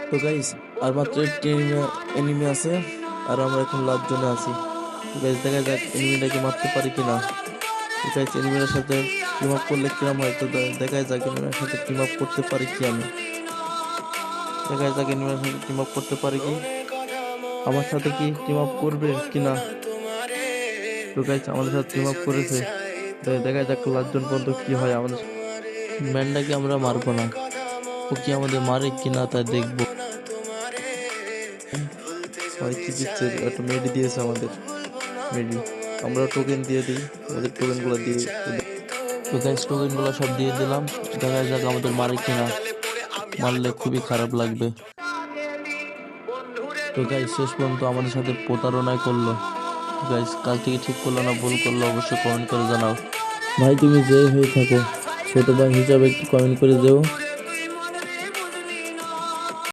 তো গাইস, আর মাত্র একটি এনিমি আছে, আর আমরা এখন লাস্ট জোনে আছি। তো গাইস, দেখা যাক এনিমিটাকে মারতে পারি কিনা। তো গাইস, এনিমিটার সাথে টিম আপ করলে কিরম হয়, তো দেখা যাক এনিমিটার সাথে টিম আপ করতে পারি কি আমি। দেখা যাক এনিমিটার সাথে টিম আপ করতে পারি কি, আমার সাথে কি টিম আপ করবে কিনা। তো গাইস, আমাদের সাথে টিম আপ করেছে। দেখা যাক লাস্ট জন পর্যন্ত কি হয় আমাদের। ম্যানটাকে আমরা মারবো না, ও কি আমাদের মারে কিনা তা দেখবো। ভাই কি দিচ্ছে, একটা মেডি দিয়েছে আমাদের। মেডি, আমরা টোকেন দিয়ে দিই, ওদের টোকেন গুলো দিয়ে। তো গাইস, টোকেন গুলো সব দিয়ে দিলাম। দেখা যাক আমাদের মারে কিনা, মারলে খুবই খারাপ লাগবে। তো গাইস, শেষ পর্যন্ত আমাদের সাথে প্রতারণাই করলো। গাইস, কাজটি কি ঠিক করলো না ভুল করলো অবশ্যই কমেন্ট করে জানাও। ভাই তুমি যে হয়ে থাকো, ছোট ভাই হিসাবে একটু কমেন্ট করে যেও।